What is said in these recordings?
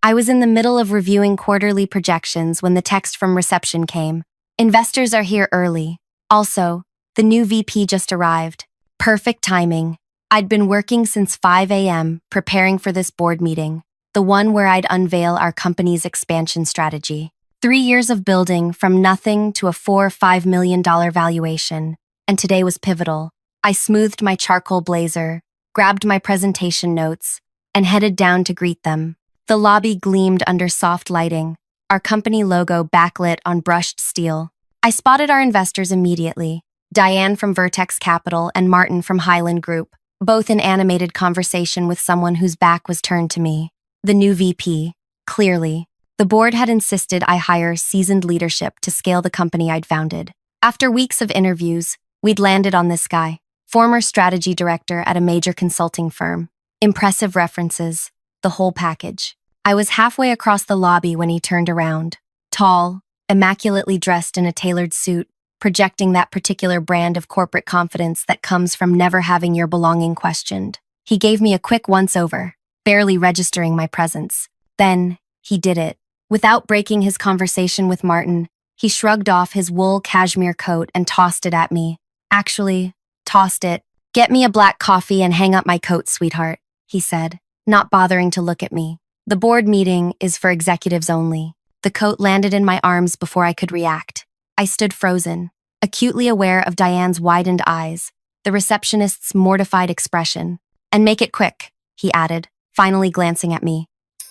I was in the middle of reviewing quarterly projections when the text from reception came. Investors are here early. Also, the new VP just arrived. Perfect timing. I'd been working since 5 a.m. preparing for this board meeting, the one where I'd unveil our company's expansion strategy. 3 years of building from nothing to a $4-5 million valuation, and today was pivotal. I smoothed my charcoal blazer, grabbed my presentation notes, and headed down to greet them. The lobby gleamed under soft lighting, our company logo backlit on brushed steel. I spotted our investors immediately, Diane from Vertex Capital and Martin from Highland Group, both in animated conversation with someone whose back was turned to me. The new VP, clearly. The board had insisted I hire seasoned leadership to scale the company I'd founded. After weeks of interviews, we'd landed on this guy, former strategy director at a major consulting firm. Impressive references, the whole package. I was halfway across the lobby when he turned around. Tall, immaculately dressed in a tailored suit, projecting that particular brand of corporate confidence that comes from never having your belonging questioned. He gave me a quick once-over, barely registering my presence. Then, he did it. Without breaking his conversation with Martin, he shrugged off his wool cashmere coat and tossed it at me. Actually, tossed it. "Get me a black coffee and hang up my coat, sweetheart," he said, not bothering to look at me. The board meeting is for executives only. The coat landed in my arms before I could react. I stood frozen, acutely aware of Diane's widened eyes, the receptionist's mortified expression. "And make it quick," he added, finally glancing at me.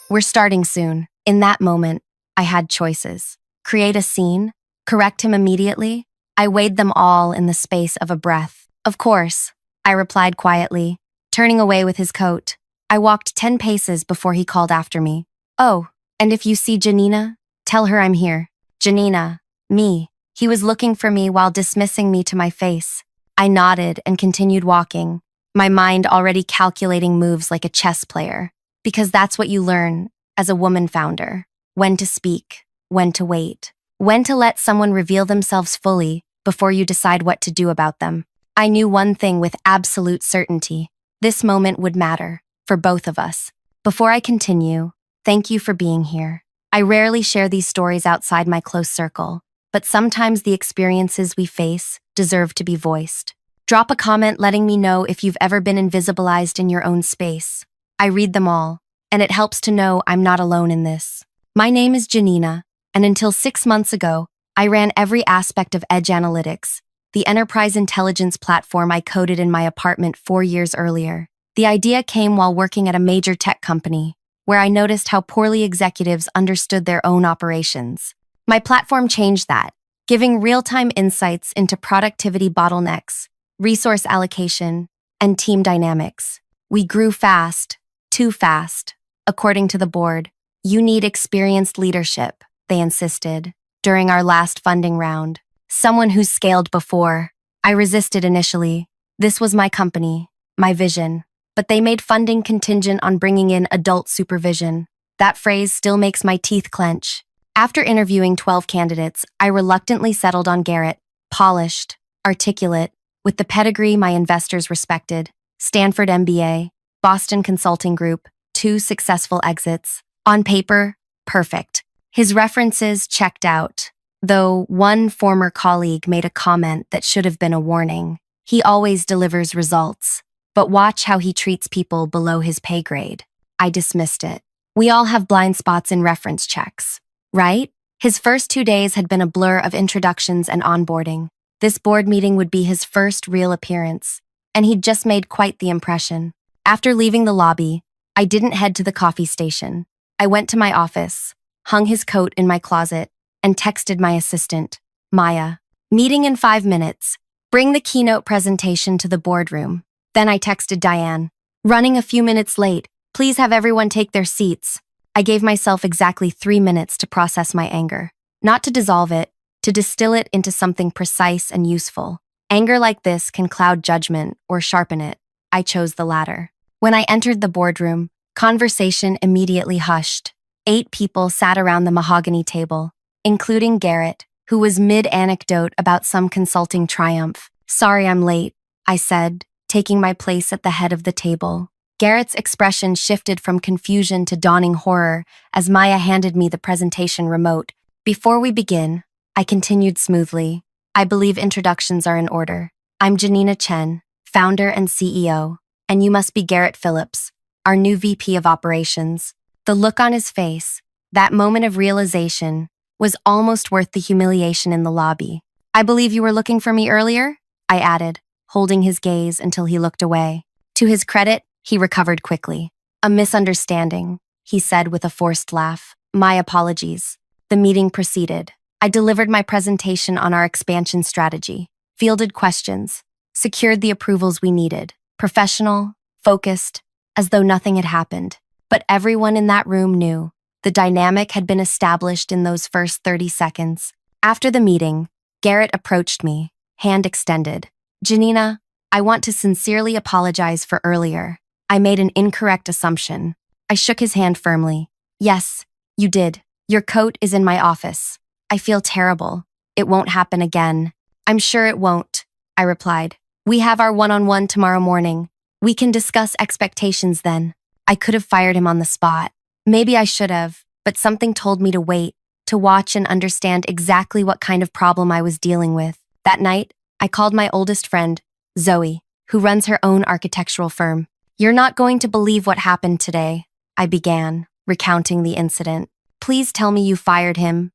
"We're starting soon." In that moment, I had choices. Create a scene? Correct him immediately? I weighed them all in the space of a breath. "Of course," I replied quietly, turning away with his coat. I walked 10 paces before he called after me. "Oh, and if you see Janina, tell her I'm here." Janina, me. He was looking for me while dismissing me to my face. I nodded and continued walking, my mind already calculating moves like a chess player. Because that's what you learn as a woman founder. When to speak, when to wait, when to let someone reveal themselves fully before you decide what to do about them. I knew one thing with absolute certainty. This moment would matter. For both of us. Before I continue, thank you for being here. I rarely share these stories outside my close circle, but sometimes the experiences we face deserve to be voiced. Drop a comment letting me know if you've ever been invisibilized in your own space. I read them all, and it helps to know I'm not alone in this. My name is Janina, and until 6 months ago, I ran every aspect of Edge Analytics, the enterprise intelligence platform I coded in my apartment 4 years earlier. The idea came while working at a major tech company, where I noticed how poorly executives understood their own operations. My platform changed that, giving real-time insights into productivity bottlenecks, resource allocation, and team dynamics. We grew fast, too fast. According to the board, "You need experienced leadership," they insisted, during our last funding round. Someone who's scaled before. I resisted initially. This was my company, my vision. But they made funding contingent on bringing in adult supervision. That phrase still makes my teeth clench. After interviewing 12 candidates, I reluctantly settled on Garrett, polished, articulate, with the pedigree my investors respected. Stanford MBA, Boston Consulting Group, 2 successful exits. On paper, perfect. His references checked out, though one former colleague made a comment that should have been a warning. He always delivers results. But watch how he treats people below his pay grade. I dismissed it. We all have blind spots in reference checks, right? His first 2 days had been a blur of introductions and onboarding. This board meeting would be his first real appearance, and he'd just made quite the impression. After leaving the lobby, I didn't head to the coffee station. I went to my office, hung his coat in my closet, and texted my assistant, Maya. "Meeting in 5 minutes. Bring the keynote presentation to the boardroom." Then I texted Diane, "Running a few minutes late. Please have everyone take their seats." I gave myself exactly 3 minutes to process my anger. Not to dissolve it, to distill it into something precise and useful. Anger like this can cloud judgment or sharpen it. I chose the latter. When I entered the boardroom, conversation immediately hushed. 8 people sat around the mahogany table, including Garrett, who was mid-anecdote about some consulting triumph. "Sorry I'm late," I said, taking my place at the head of the table. Garrett's expression shifted from confusion to dawning horror as Maya handed me the presentation remote. Before we begin, I continued smoothly. I believe introductions are in order. I'm Janina Chen, founder and CEO, and you must be Garrett Phillips, our new VP of Operations. The look on his face, that moment of realization, was almost worth the humiliation in the lobby. I believe you were looking for me earlier? I added, holding his gaze until he looked away. To his credit, he recovered quickly. A misunderstanding, he said with a forced laugh. My apologies. The meeting proceeded. I delivered my presentation on our expansion strategy, fielded questions, secured the approvals we needed, professional, focused, as though nothing had happened. But everyone in that room knew. The dynamic had been established in those first 30 seconds. After the meeting, Garrett approached me, hand extended. Janina, I want to sincerely apologize for earlier. I made an incorrect assumption. I shook his hand firmly. Yes, you did. Your coat is in my office. I feel terrible. It won't happen again. I'm sure it won't, I replied. We have our one-on-one tomorrow morning. We can discuss expectations then. I could have fired him on the spot. Maybe I should have, but something told me to wait, to watch and understand exactly what kind of problem I was dealing with. That night, I called my oldest friend, Zoe, who runs her own architectural firm. You're not going to believe what happened today, I began, recounting the incident. Please tell me you fired him,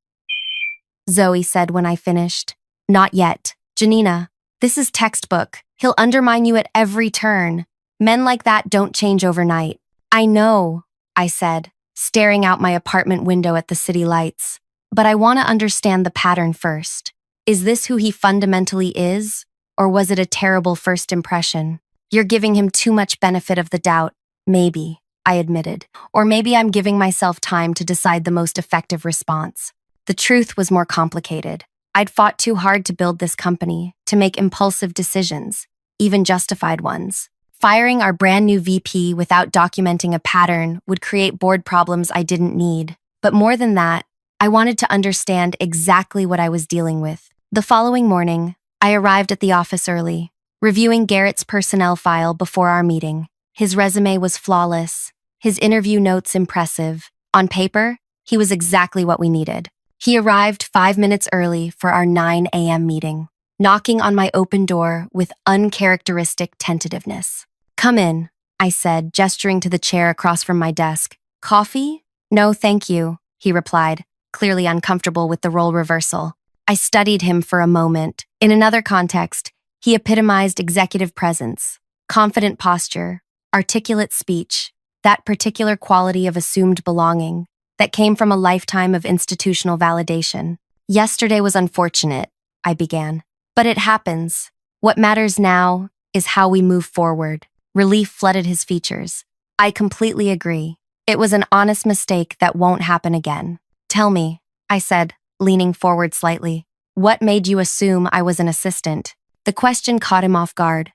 Zoe said when I finished. Not yet. Janina, this is textbook. He'll undermine you at every turn. Men like that don't change overnight. I know, I said, staring out my apartment window at the city lights. But I want to understand the pattern first. Is this who he fundamentally is? Or was it a terrible first impression? You're giving him too much benefit of the doubt. Maybe, I admitted. Or maybe I'm giving myself time to decide the most effective response. The truth was more complicated. I'd fought too hard to build this company, to make impulsive decisions, even justified ones. Firing our brand new VP without documenting a pattern would create board problems I didn't need. But more than that, I wanted to understand exactly what I was dealing with. The following morning, I arrived at the office early, reviewing Garrett's personnel file before our meeting. His resume was flawless, his interview notes impressive. On paper, he was exactly what we needed. He arrived 5 minutes early for our 9 a.m. meeting, knocking on my open door with uncharacteristic tentativeness. Come in, I said, gesturing to the chair across from my desk. Coffee? No, thank you, he replied, clearly uncomfortable with the role reversal. I studied him for a moment. In another context, he epitomized executive presence, confident posture, articulate speech, that particular quality of assumed belonging that came from a lifetime of institutional validation. Yesterday was unfortunate, I began. But it happens. What matters now is how we move forward. Relief flooded his features. I completely agree. It was an honest mistake that won't happen again. Tell me, I said, leaning forward slightly. What made you assume I was an assistant? The question caught him off guard.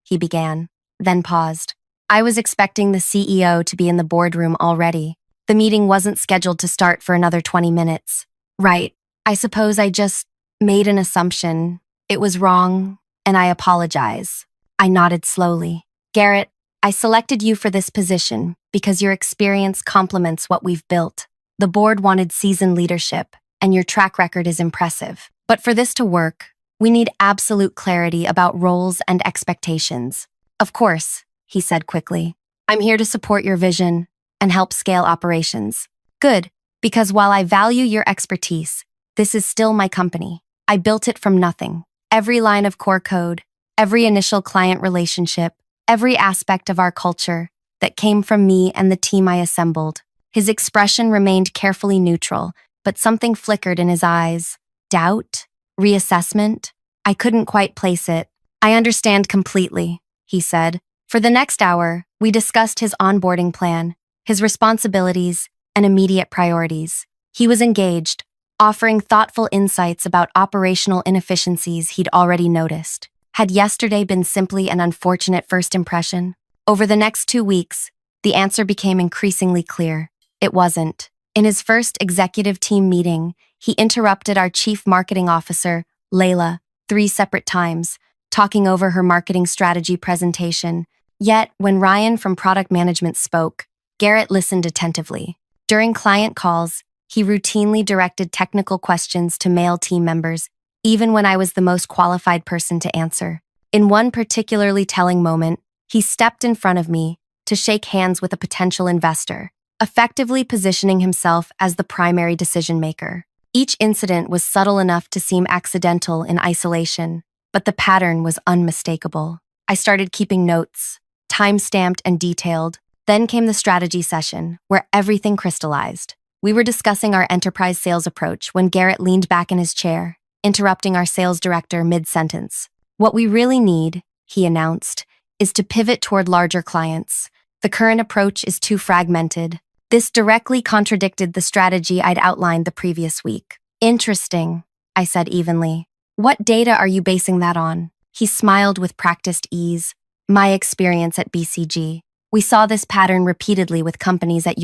He began, then paused. I was expecting the CEO to be in the boardroom already. The meeting wasn't scheduled to start for another 20 minutes. Right. I suppose I just made an assumption. It was wrong, and I apologize. I nodded slowly. Garrett, I selected you for this position because your experience complements what we've built. The board wanted seasoned leadership, and your track record is impressive. But for this to work, we need absolute clarity about roles and expectations. Of course, he said quickly. I'm here to support your vision and help scale operations. Good, because while I value your expertise, this is still my company. I built it from nothing. Every line of core code, every initial client relationship, every aspect of our culture that came from me and the team I assembled. His expression remained carefully neutral, but something flickered in his eyes. Doubt? Reassessment? I couldn't quite place it. I understand completely, he said. For the next hour, we discussed his onboarding plan, his responsibilities, and immediate priorities. He was engaged, offering thoughtful insights about operational inefficiencies he'd already noticed. Had yesterday been simply an unfortunate first impression? Over the next 2 weeks, the answer became increasingly clear. It wasn't. In his first executive team meeting, he interrupted our chief marketing officer, Layla, 3 separate times, talking over her marketing strategy presentation, Yet, when Ryan from product management spoke, Garrett listened attentively. During client calls, he routinely directed technical questions to male team members, even when I was the most qualified person to answer. In one particularly telling moment, he stepped in front of me to shake hands with a potential investor, effectively positioning himself as the primary decision maker. Each incident was subtle enough to seem accidental in isolation, but the pattern was unmistakable. I started keeping notes, time-stamped and detailed. Then came the strategy session, where everything crystallized. We were discussing our enterprise sales approach when Garrett leaned back in his chair, interrupting our sales director mid-sentence. "What we really need," he announced, "is to pivot toward larger clients. The current approach is too fragmented." This directly contradicted the strategy I'd outlined the previous week. "Interesting," I said evenly. "What data are you basing that on?" He smiled with practiced ease. "My experience at BCG. We saw this pattern repeatedly with companies at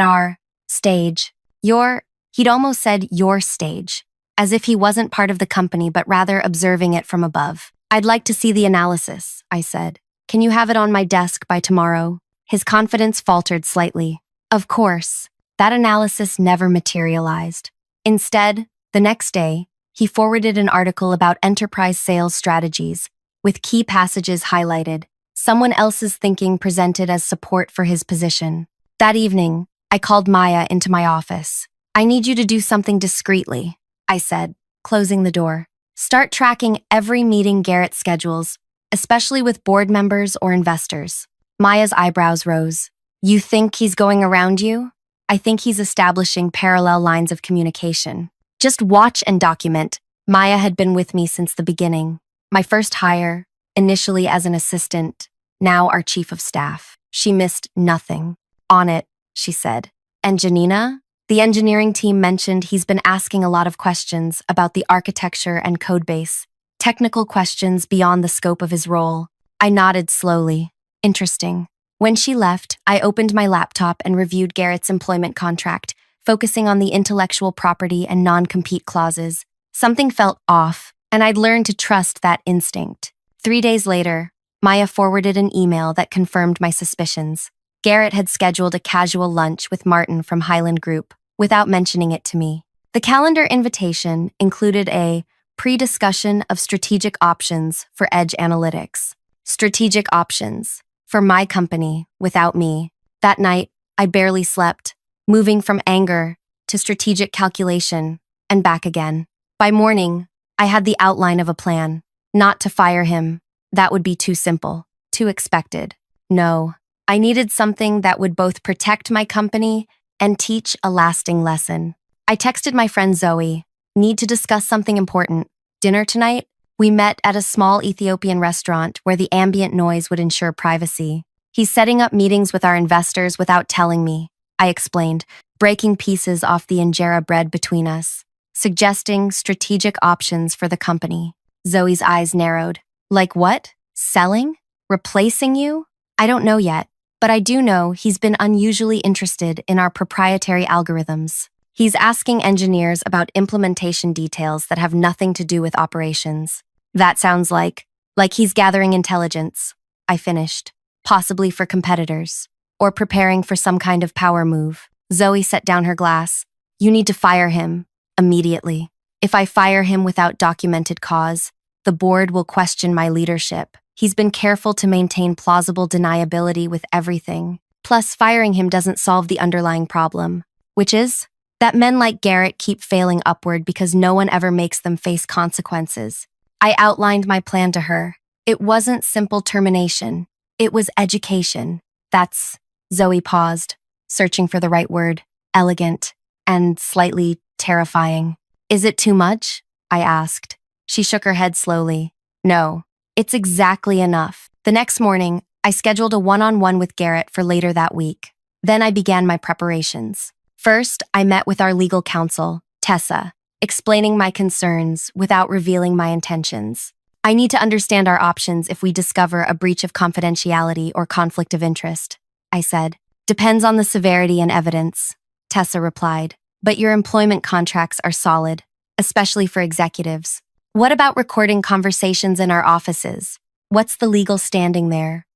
our stage. He'd almost said your stage, as if he wasn't part of the company but rather observing it from above. "I'd like to see the analysis," I said. "Can you have it on my desk by tomorrow?" His confidence faltered slightly. Of course, that analysis never materialized. Instead, the next day, he forwarded an article about enterprise sales strategies, with key passages highlighted, someone else's thinking presented as support for his position. That evening, I called Maya into my office. "I need you to do something discreetly," I said, closing the door. "Start tracking every meeting Garrett schedules, especially with board members or investors." Maya's eyebrows rose. "You think he's going around you?" "I think he's establishing parallel lines of communication." "Just watch and document." Maya had been with me since the beginning. My first hire, initially as an assistant, now our chief of staff. She missed nothing. "On it," she said. "And Janina?" The engineering team mentioned he's been asking a lot of questions about the architecture and codebase, technical questions beyond the scope of his role. I nodded slowly. Interesting. When she left, I opened my laptop and reviewed Garrett's employment contract, focusing on the intellectual property and non-compete clauses. Something felt off, and I'd learned to trust that instinct. 3 days later, Maya forwarded an email that confirmed my suspicions. Garrett had scheduled a casual lunch with Martin from Highland Group, without mentioning it to me. The calendar invitation included a pre-discussion of strategic options for edge analytics. Strategic options. For my company, without me. That night, I barely slept, moving from anger to strategic calculation and back again. By morning, I had the outline of a plan. Not to fire him. That would be too simple, too expected. No, I needed something that would both protect my company and teach a lasting lesson. I texted my friend Zoe, "Need to discuss something important. Dinner tonight?" We met at a small Ethiopian restaurant where the ambient noise would ensure privacy. "He's setting up meetings with our investors without telling me," I explained, breaking pieces off the injera bread between us, suggesting strategic options for the company. Zoe's eyes narrowed. "Like what? Selling? Replacing you?" "I don't know yet, but I do know he's been unusually interested in our proprietary algorithms. He's asking engineers about implementation details that have nothing to do with operations." "That sounds like he's gathering intelligence," I finished, "possibly for competitors, or preparing for some kind of power move." Zoe set down her glass. "You need to fire him, immediately. If I fire him without documented cause, the board will question my leadership. He's been careful to maintain plausible deniability with everything. Plus, firing him doesn't solve the underlying problem, which is that men like Garrett keep failing upward because no one ever makes them face consequences." I outlined my plan to her. It wasn't simple termination. It was education. That's... Zoe paused, searching for the right word. Elegant and slightly terrifying. "Is it too much?" I asked. She shook her head slowly. "No, it's exactly enough." The next morning, I scheduled a one-on-one with Garrett for later that week. Then I began my preparations. First, I met with our legal counsel, Tessa, explaining my concerns without revealing my intentions. "I need to understand our options if we discover a breach of confidentiality or conflict of interest," I said. "Depends on the severity and evidence," Tessa replied. "But your employment contracts are solid, especially for executives." "What about recording conversations in our offices? What's the legal standing there?"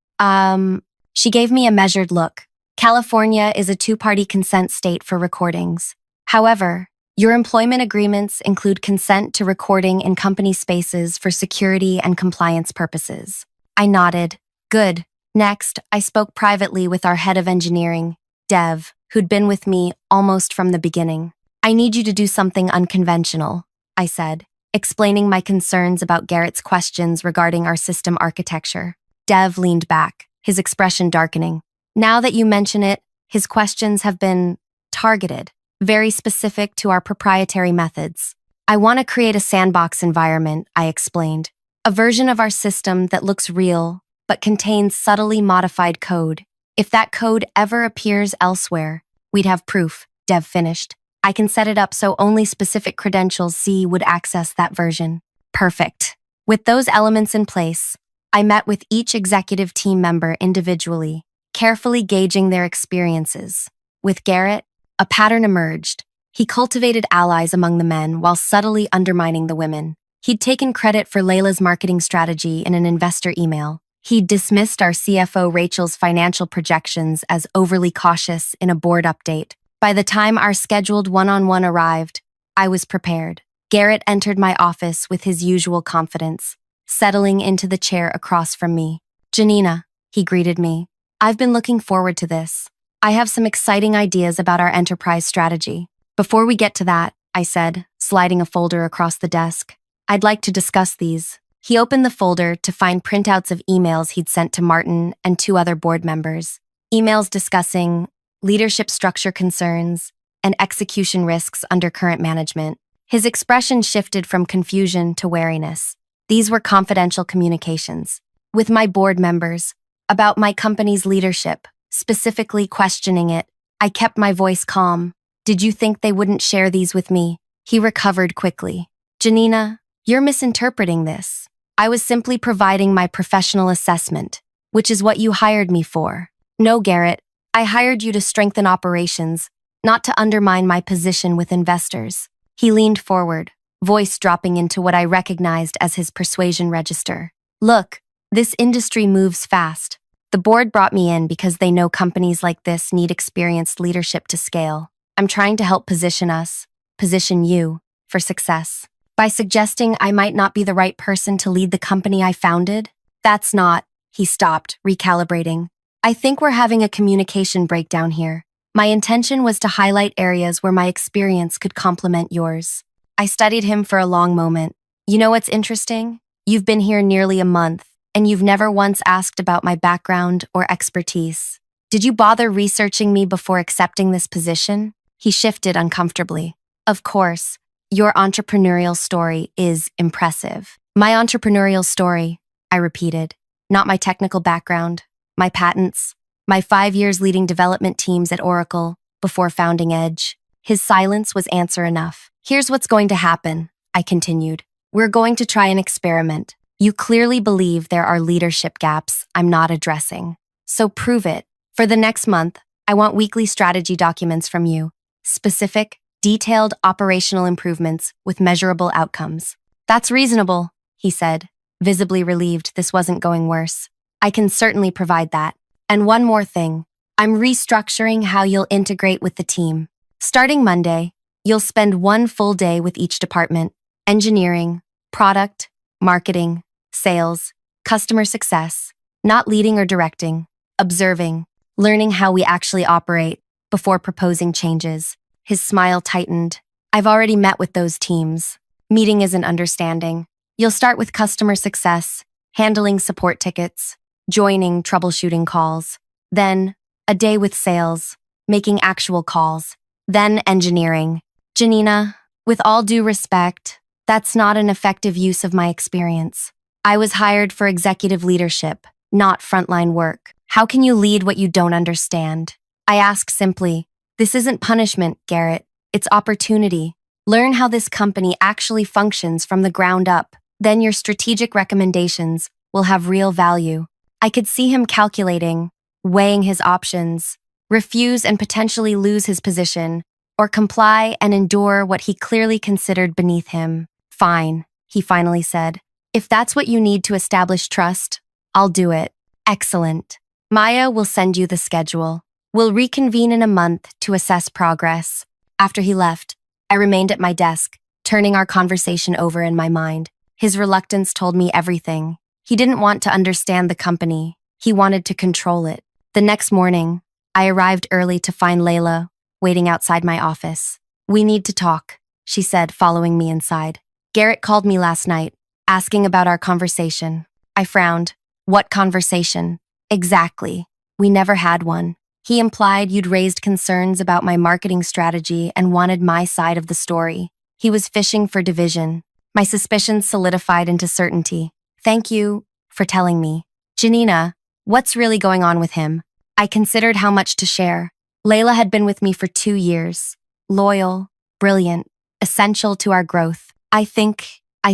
She gave me a measured look. California is a two-party consent state for recordings. However, your employment agreements include consent to recording in company spaces for security and compliance purposes. I nodded. Good. Next, I spoke privately with our head of engineering, Dev, who'd been with me almost from the beginning. I need you to do something unconventional, I said, explaining my concerns about Garrett's questions regarding our system architecture. Dev leaned back, his expression darkening. Now that you mention it, his questions have been targeted, very specific to our proprietary methods. I want to create a sandbox environment, I explained. A version of our system that looks real, but contains subtly modified code. If that code ever appears elsewhere, we'd have proof, Dev finished. I can set it up so only specific credentials C would access that version. Perfect. With those elements in place, I met with each executive team member individually, carefully gauging their experiences. With Garrett, a pattern emerged. He cultivated allies among the men while subtly undermining the women. He'd taken credit for Layla's marketing strategy in an investor email. He'd dismissed our CFO Rachel's financial projections as overly cautious in a board update. By the time our scheduled one-on-one arrived, I was prepared. Garrett entered my office with his usual confidence, settling into the chair across from me. Janina, he greeted me. I've been looking forward to this. I have some exciting ideas about our enterprise strategy. Before we get to that, I said, sliding a folder across the desk, I'd like to discuss these. He opened the folder to find printouts of emails he'd sent to Martin and two other board members. Emails discussing leadership structure concerns and execution risks under current management. His expression shifted from confusion to wariness. These were confidential communications with my board members about my company's leadership, specifically questioning it. I kept my voice calm. Did you think they wouldn't share these with me? He recovered quickly. Janina, you're misinterpreting this. I was simply providing my professional assessment, which is what you hired me for. No, Garrett, I hired you to strengthen operations, not to undermine my position with investors. He leaned forward, voice dropping into what I recognized as his persuasion register. Look, this industry moves fast. The board brought me in because they know companies like this need experienced leadership to scale. I'm trying to help position you, for success. By suggesting I might not be the right person to lead the company I founded? That's not, he stopped, recalibrating. I think we're having a communication breakdown here. My intention was to highlight areas where my experience could complement yours. I studied him for a long moment. You know what's interesting? You've been here nearly a month, and you've never once asked about my background or expertise. Did you bother researching me before accepting this position? He shifted uncomfortably. Of course. Your entrepreneurial story is impressive. My entrepreneurial story, I repeated. Not my technical background, my patents, my 5 years leading development teams at Oracle before founding Edge. His silence was answer enough. Here's what's going to happen, I continued. We're going to try an experiment. You clearly believe there are leadership gaps I'm not addressing. So prove it. For the next month, I want weekly strategy documents from you. Specific, detailed operational improvements with measurable outcomes. That's reasonable, he said, visibly relieved this wasn't going worse. I can certainly provide that. And one more thing. I'm restructuring how you'll integrate with the team. Starting Monday, you'll spend one full day with each department: engineering, product, marketing, sales, customer success, not leading or directing, observing, learning how we actually operate before proposing changes. His smile tightened. I've already met with those teams. Meeting isn't understanding. You'll start with customer success, handling support tickets, joining troubleshooting calls. Then, a day with sales, making actual calls. Then engineering. Janina, with all due respect, that's not an effective use of my experience. I was hired for executive leadership, not frontline work. How can you lead what you don't understand? I ask simply. This isn't punishment, Garrett. It's opportunity. Learn how this company actually functions from the ground up. Then your strategic recommendations will have real value. I could see him calculating, weighing his options, refuse and potentially lose his position, or comply and endure what he clearly considered beneath him. Fine, he finally said. If that's what you need to establish trust, I'll do it. Excellent. Maya will send you the schedule. We'll reconvene in a month to assess progress. After he left, I remained at my desk, turning our conversation over in my mind. His reluctance told me everything. He didn't want to understand the company. He wanted to control it. The next morning, I arrived early to find Layla waiting outside my office. "We need to talk," she said, following me inside. "Garrett called me last night, asking about our conversation." I frowned. "What conversation?" "Exactly. We never had one. He implied you'd raised concerns about my marketing strategy and wanted my side of the story. He was fishing for division." My suspicions solidified into certainty. "Thank you for telling me. Janina, what's really going on with him?" I considered how much to share. Layla had been with me for 2 years. Loyal, brilliant, essential to our growth. I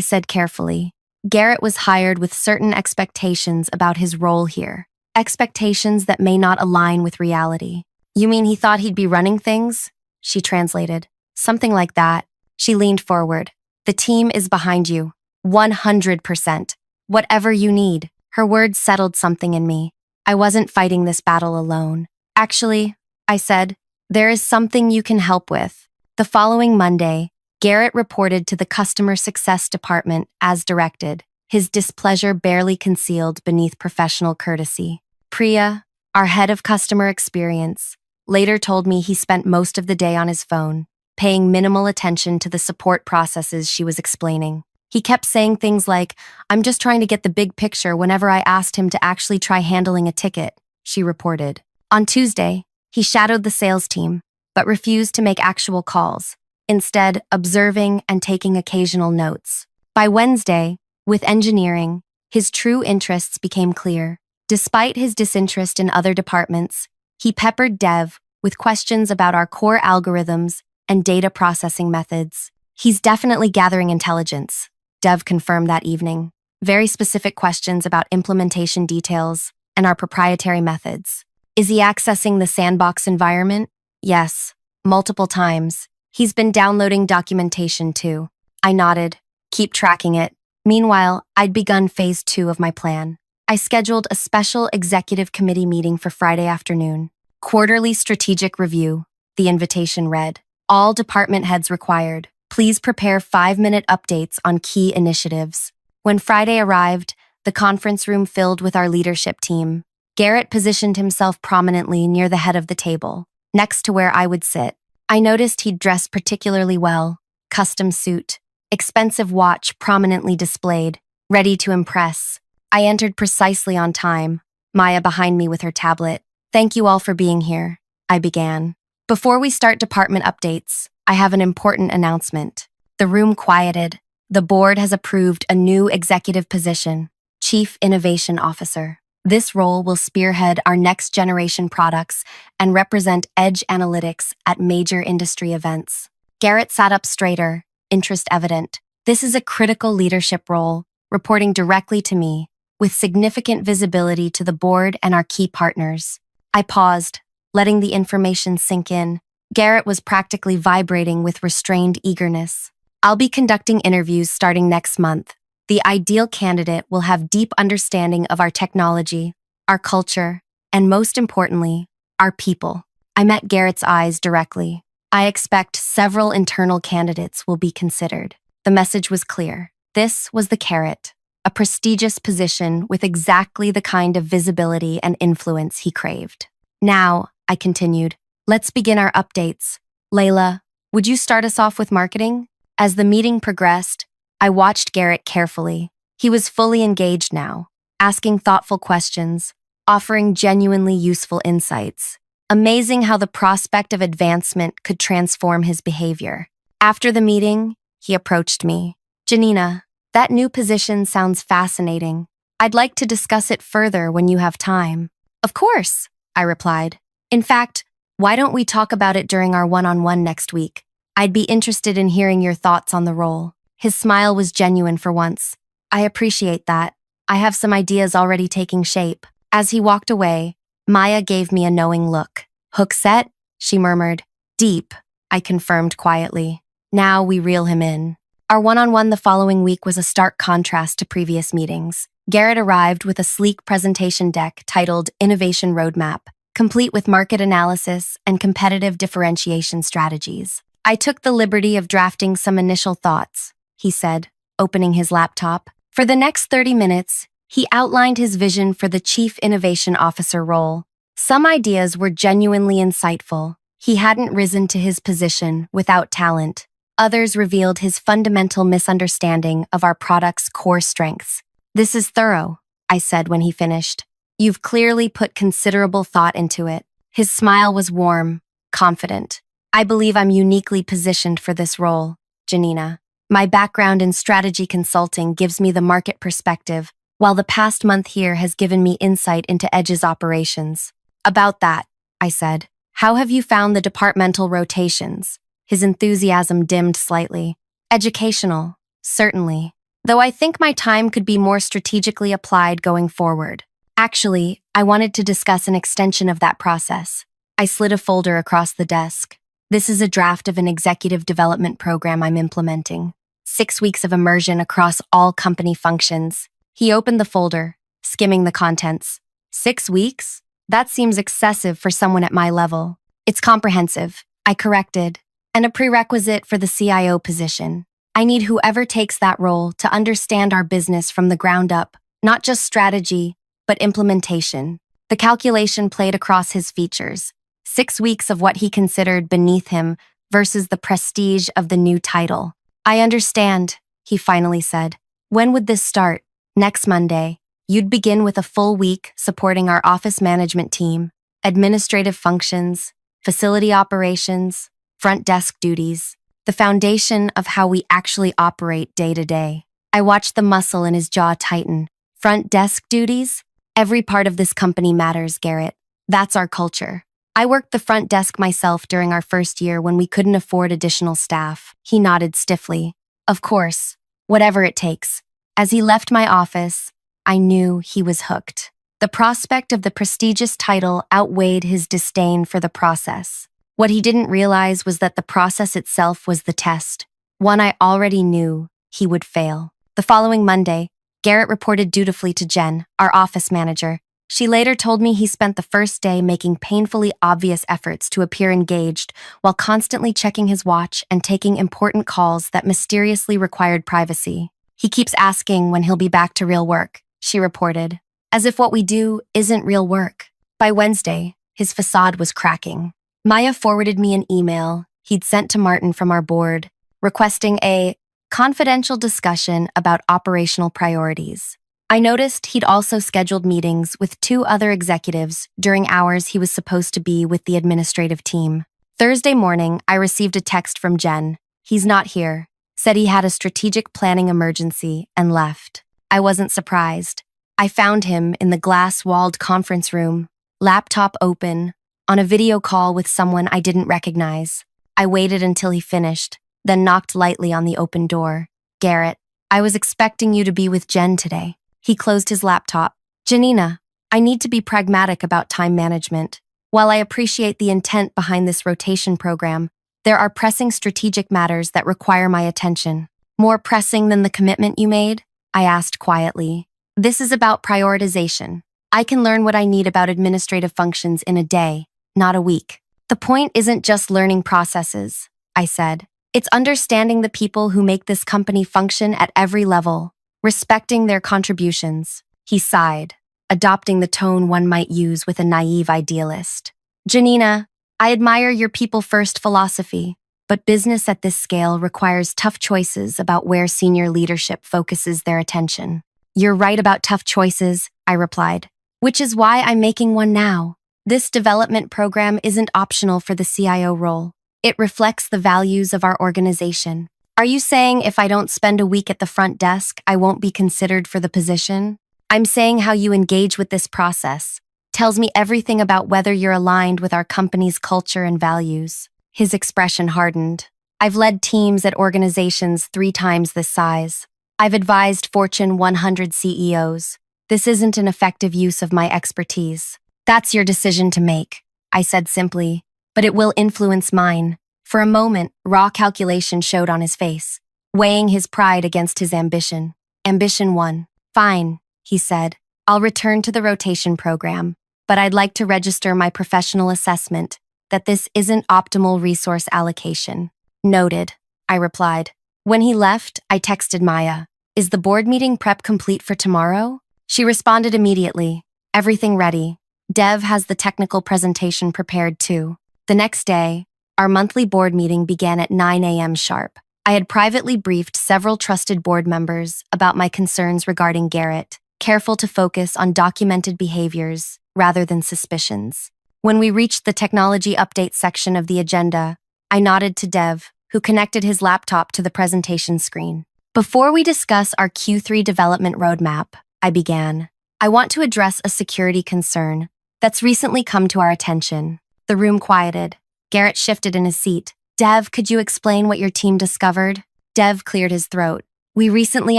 said carefully. Garrett was hired with certain expectations about his role here. Expectations that may not align with reality. "You mean he thought he'd be running things?" She translated. "Something like that." She leaned forward. "The team is behind you. 100%. Whatever you need." Her words settled something in me. I wasn't fighting this battle alone. "Actually," I said, "there is something you can help with." The following Monday, Garrett reported to the customer success department as directed, his displeasure barely concealed beneath professional courtesy. Priya, our head of customer experience, later told me he spent most of the day on his phone, paying minimal attention to the support processes she was explaining. He kept saying things like, "I'm just trying to get the big picture," whenever I asked him to actually try handling a ticket, she reported. On Tuesday, he shadowed the sales team, but refused to make actual calls, instead observing and taking occasional notes. By Wednesday, with engineering, his true interests became clear. Despite his disinterest in other departments, he peppered Dev with questions about our core algorithms and data processing methods. "He's definitely gathering intelligence," Dev confirmed that evening. "Very specific questions about implementation details and our proprietary methods." "Is he accessing the sandbox environment?" "Yes, multiple times. He's been downloading documentation too." I nodded. "Keep tracking it." Meanwhile, I'd begun phase 2 of my plan. I scheduled a special executive committee meeting for Friday afternoon. "Quarterly strategic review," the invitation read. "All department heads required. Please prepare 5-minute updates on key initiatives." When Friday arrived, the conference room filled with our leadership team. Garrett positioned himself prominently near the head of the table, next to where I would sit. I noticed he'd dressed particularly well. Custom suit, expensive watch prominently displayed, ready to impress. I entered precisely on time, Maya behind me with her tablet. "Thank you all for being here," I began. "Before we start department updates, I have an important announcement." The room quieted. The board has approved a new executive position, Chief Innovation Officer. This role will spearhead our next-generation products and represent edge analytics at major industry events. Garrett sat up straighter, interest evident. "This is a critical leadership role, reporting directly to me, with significant visibility to the board and our key partners." I paused, letting the information sink in. Garrett was practically vibrating with restrained eagerness. "I'll be conducting interviews starting next month. The ideal candidate will have deep understanding of our technology, our culture, and most importantly, our people." I met Garrett's eyes directly. "I expect several internal candidates will be considered." The message was clear. This was the carrot, a prestigious position with exactly the kind of visibility and influence he craved. "Now," I continued, "let's begin our updates. Layla, would you start us off with marketing?" As the meeting progressed, I watched Garrett carefully. He was fully engaged now, asking thoughtful questions, offering genuinely useful insights. Amazing how the prospect of advancement could transform his behavior. After the meeting, he approached me. "Janina, that new position sounds fascinating. I'd like to discuss it further when you have time." "Of course," I replied. "In fact, why don't we talk about it during our one-on-one next week? I'd be interested in hearing your thoughts on the role." His smile was genuine for once. "I appreciate that. I have some ideas already taking shape." As he walked away, Maya gave me a knowing look. "Hook set?" she murmured. "Deep," I confirmed quietly. "Now we reel him in." Our one-on-one the following week was a stark contrast to previous meetings. Garrett arrived with a sleek presentation deck titled Innovation Roadmap, complete with market analysis and competitive differentiation strategies. I took the liberty of drafting some initial thoughts, he said, opening his laptop. For the next 30 minutes, he outlined his vision for the Chief Innovation Officer role. Some ideas were genuinely insightful. He hadn't risen to his position without talent. Others revealed his fundamental misunderstanding of our product's core strengths. "This is thorough," I said when he finished. "You've clearly put considerable thought into it." His smile was warm, confident. "I believe I'm uniquely positioned for this role, Janina. My background in strategy consulting gives me the market perspective, while the past month here has given me insight into Edge's operations." "About that," I said, "how have you found the departmental rotations?" His enthusiasm dimmed slightly. "Educational, certainly. Though I think my time could be more strategically applied going forward. Actually, I wanted to discuss an extension of that process." I slid a folder across the desk. "This is a draft of an executive development program I'm implementing. 6 weeks of immersion across all company functions." He opened the folder, skimming the contents. 6 weeks? That seems excessive for someone at my level. "It's comprehensive," I corrected, "and a prerequisite for the CIO position. I need whoever takes that role to understand our business from the ground up, not just strategy, but implementation." The calculation played across his features. 6 weeks of what he considered beneath him versus the prestige of the new title. "I understand," he finally said. "When would this start?" "Next Monday. You'd begin with a full week supporting our office management team, administrative functions, facility operations, front desk duties, the foundation of how we actually operate day to day." I watched the muscle in his jaw tighten. "Front desk duties? Every part of this company matters, Garrett. That's our culture. I worked the front desk myself during our first year when we couldn't afford additional staff." He nodded stiffly. "Of course, whatever it takes." As he left my office, I knew he was hooked. The prospect of the prestigious title outweighed his disdain for the process. What he didn't realize was that the process itself was the test, one I already knew he would fail. The following Monday, Garrett reported dutifully to Jen, our office manager. She later told me he spent the first day making painfully obvious efforts to appear engaged while constantly checking his watch and taking important calls that mysteriously required privacy. "He keeps asking when he'll be back to real work," she reported, "as if what we do isn't real work." By Wednesday, his facade was cracking. Maya forwarded me an email he'd sent to Martin from our board, requesting a confidential discussion about operational priorities. I noticed he'd also scheduled meetings with 2 other executives during hours he was supposed to be with the administrative team. Thursday morning, I received a text from Jen. "He's not here," said he had a strategic planning emergency and left. I wasn't surprised. I found him in the glass-walled conference room, laptop open, on a video call with someone I didn't recognize. I waited until he finished, then knocked lightly on the open door. "Garrett, I was expecting you to be with Jen today." He closed his laptop. "Janina, I need to be pragmatic about time management. While I appreciate the intent behind this rotation program, there are pressing strategic matters that require my attention." "More pressing than the commitment you made?" I asked quietly. "This is about prioritization. I can learn what I need about administrative functions in a day, not a week." "The point isn't just learning processes," I said. "It's understanding the people who make this company function at every level, respecting their contributions." He sighed, adopting the tone one might use with a naive idealist. "Janina, I admire your people-first philosophy, but business at this scale requires tough choices about where senior leadership focuses their attention." "You're right about tough choices," I replied, "which is why I'm making one now. This development program isn't optional for the CIO role. It reflects the values of our organization." "Are you saying if I don't spend a week at the front desk, I won't be considered for the position?" "I'm saying how you engage with this process tells me everything about whether you're aligned with our company's culture and values." His expression hardened. "I've led teams at organizations 3 times this size. I've advised Fortune 100 CEOs. This isn't an effective use of my expertise." "That's your decision to make," I said simply, "but it will influence mine." For a moment, raw calculation showed on his face, weighing his pride against his ambition. Ambition won. "Fine," he said. I'll return to the rotation program, but I'd like to register my professional assessment that this isn't optimal resource allocation. Noted, I replied. When he left, I texted Maya. Is the board meeting prep complete for tomorrow? She responded immediately. Everything ready. Dev has the technical presentation prepared too. The next day, our monthly board meeting began at 9 a.m. sharp. I had privately briefed several trusted board members about my concerns regarding Garrett, careful to focus on documented behaviors rather than suspicions. When we reached the technology update section of the agenda, I nodded to Dev, who connected his laptop to the presentation screen. Before we discuss our Q3 development roadmap, I began. I want to address a security concern that's recently come to our attention. The room quieted. Garrett shifted in his seat. Dev, could you explain what your team discovered? Dev cleared his throat. We recently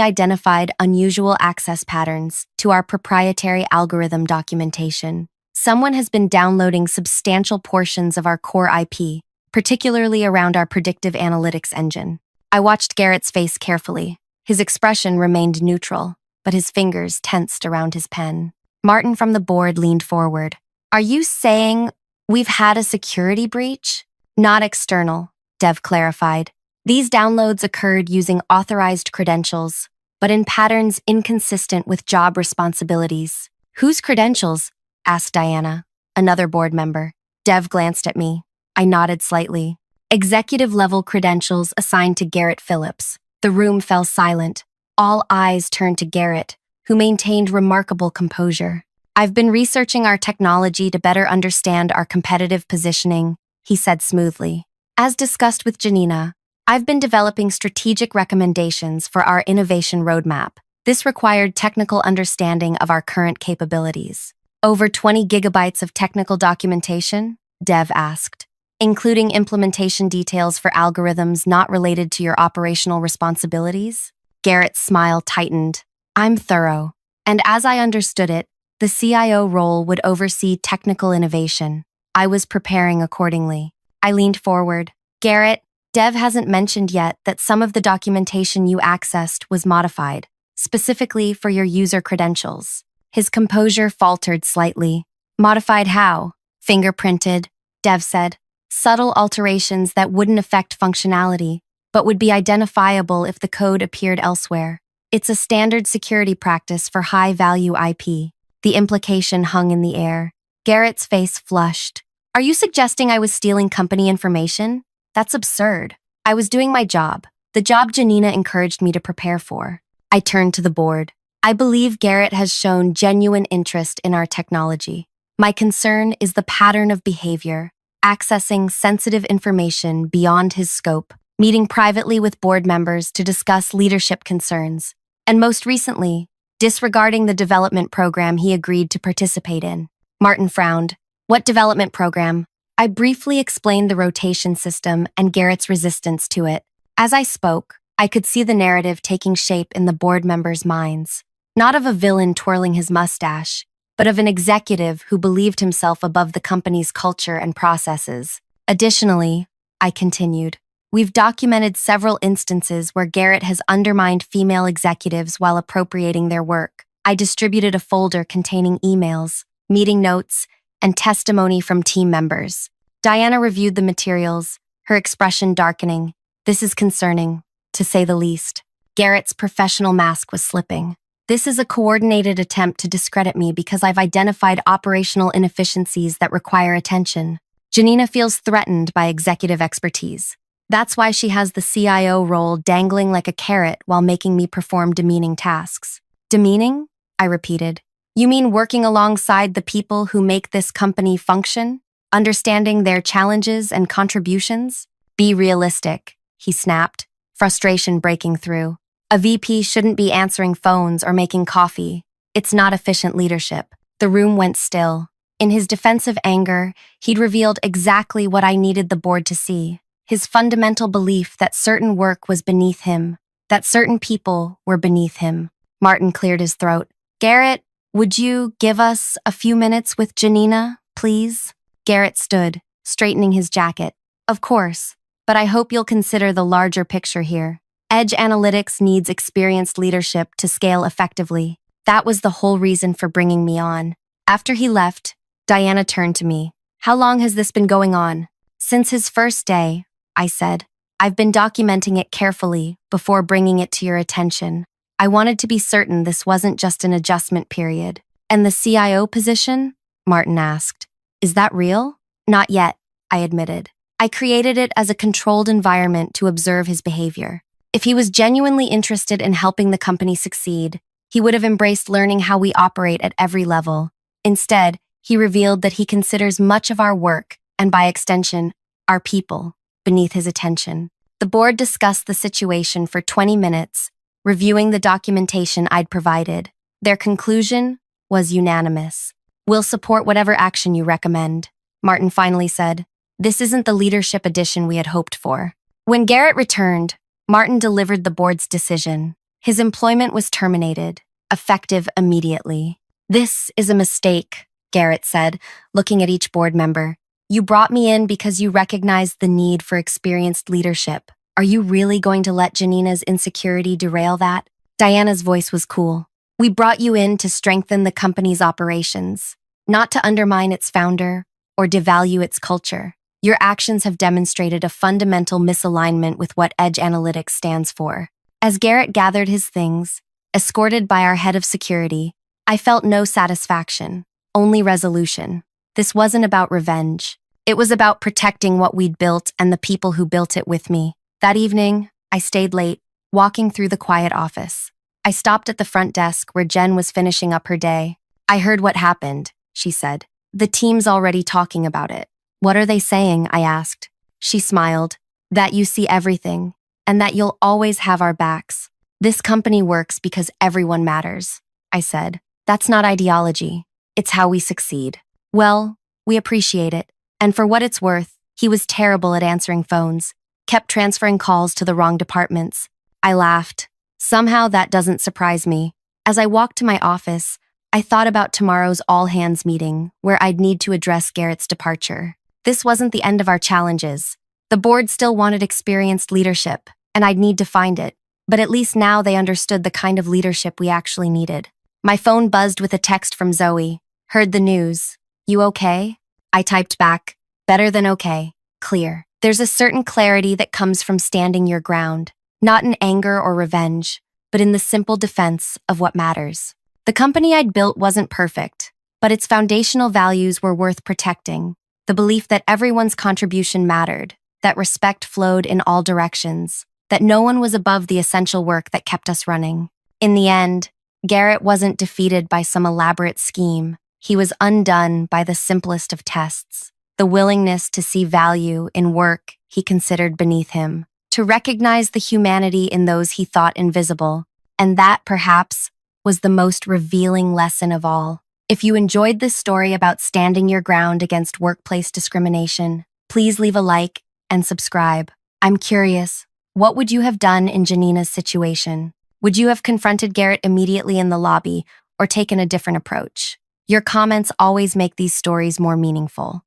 identified unusual access patterns to our proprietary algorithm documentation. Someone has been downloading substantial portions of our core IP, particularly around our predictive analytics engine. I watched Garrett's face carefully. His expression remained neutral, but his fingers tensed around his pen. Martin from the board leaned forward. Are you saying we've had a security breach? Not external, Dev clarified. These downloads occurred using authorized credentials, but in patterns inconsistent with job responsibilities. Whose credentials? Asked Diana, another board member. Dev glanced at me. I nodded slightly. Executive-level credentials assigned to Garrett Phillips. The room fell silent. All eyes turned to Garrett, who maintained remarkable composure. I've been researching our technology to better understand our competitive positioning, he said smoothly. As discussed with Janina, I've been developing strategic recommendations for our innovation roadmap. This required technical understanding of our current capabilities. Over 20 gigabytes of technical documentation? Dev asked, including implementation details for algorithms not related to your operational responsibilities? Garrett's smile tightened. I'm thorough, and as I understood it, the CIO role would oversee technical innovation. I was preparing accordingly. I leaned forward. Garrett, Dev hasn't mentioned yet that some of the documentation you accessed was modified, specifically for your user credentials. His composure faltered slightly. Modified how? Fingerprinted, Dev said. Subtle alterations that wouldn't affect functionality, but would be identifiable if the code appeared elsewhere. It's a standard security practice for high-value IP. The implication hung in the air. Garrett's face flushed. Are you suggesting I was stealing company information? That's absurd. I was doing my job, the job Janina encouraged me to prepare for. I turned to the board. I believe Garrett has shown genuine interest in our technology. My concern is the pattern of behavior, accessing sensitive information beyond his scope, meeting privately with board members to discuss leadership concerns, and most recently, disregarding the development program he agreed to participate in. Martin frowned. What development program? I briefly explained the rotation system and Garrett's resistance to it. As I spoke, I could see the narrative taking shape in the board members' minds. Not of a villain twirling his mustache, but of an executive who believed himself above the company's culture and processes. Additionally, I continued, we've documented several instances where Garrett has undermined female executives while appropriating their work. I distributed a folder containing emails, meeting notes, and testimony from team members. Diana reviewed the materials, her expression darkening. This is concerning, to say the least. Garrett's professional mask was slipping. This is a coordinated attempt to discredit me because I've identified operational inefficiencies that require attention. Janina feels threatened by executive expertise. That's why she has the CIO role dangling like a carrot while making me perform demeaning tasks. Demeaning? I repeated. You mean working alongside the people who make this company function? Understanding their challenges and contributions? Be realistic, he snapped, frustration breaking through. A VP shouldn't be answering phones or making coffee. It's not efficient leadership. The room went still. In his defensive anger, he'd revealed exactly what I needed the board to see. His fundamental belief that certain work was beneath him, that certain people were beneath him. Martin cleared his throat. Garrett, would you give us a few minutes with Janina, please? Garrett stood, straightening his jacket. Of course, but I hope you'll consider the larger picture here. Edge analytics needs experienced leadership to scale effectively. That was the whole reason for bringing me on. After he left, Diana turned to me. How long has this been going on? Since his first day, I said. I've been documenting it carefully before bringing it to your attention. I wanted to be certain this wasn't just an adjustment period. And the CIO position? Martin asked. Is that real? Not yet, I admitted. I created it as a controlled environment to observe his behavior. If he was genuinely interested in helping the company succeed, he would have embraced learning how we operate at every level. Instead, he revealed that he considers much of our work, and by extension, our people, beneath his attention. The board discussed the situation for 20 minutes, reviewing the documentation I'd provided. Their conclusion was unanimous. We'll support whatever action you recommend, Martin finally said. This isn't the leadership addition we had hoped for. When Garrett returned, Martin delivered the board's decision. His employment was terminated, effective immediately. This is a mistake, Garrett said, looking at each board member. You brought me in because you recognized the need for experienced leadership. Are you really going to let Janina's insecurity derail that? Diana's voice was cool. We brought you in to strengthen the company's operations, not to undermine its founder or devalue its culture. Your actions have demonstrated a fundamental misalignment with what Edge Analytics stands for. As Garrett gathered his things, escorted by our head of security, I felt no satisfaction, only resolution. This wasn't about revenge. It was about protecting what we'd built and the people who built it with me. That evening, I stayed late, walking through the quiet office. I stopped at the front desk where Jen was finishing up her day. I heard what happened, she said. The team's already talking about it. What are they saying? I asked. She smiled. That you see everything, and that you'll always have our backs. This company works because everyone matters, I said. That's not ideology. It's how we succeed. Well, we appreciate it. And for what it's worth, he was terrible at answering phones, kept transferring calls to the wrong departments. I laughed. Somehow that doesn't surprise me. As I walked to my office, I thought about tomorrow's all-hands meeting, where I'd need to address Garrett's departure. This wasn't the end of our challenges. The board still wanted experienced leadership, and I'd need to find it. But at least now they understood the kind of leadership we actually needed. My phone buzzed with a text from Zoe. Heard the news. You okay? I typed back. Better than okay. Clear. There's a certain clarity that comes from standing your ground, not in anger or revenge, but in the simple defense of what matters. The company I'd built wasn't perfect, but its foundational values were worth protecting. The belief that everyone's contribution mattered, that respect flowed in all directions, that no one was above the essential work that kept us running. In the end, Garrett wasn't defeated by some elaborate scheme. He was undone by the simplest of tests, the willingness to see value in work he considered beneath him, to recognize the humanity in those he thought invisible, and that, perhaps, was the most revealing lesson of all. If you enjoyed this story about standing your ground against workplace discrimination, please leave a like and subscribe. I'm curious, what would you have done in Janina's situation? Would you have confronted Garrett immediately in the lobby or taken a different approach? Your comments always make these stories more meaningful.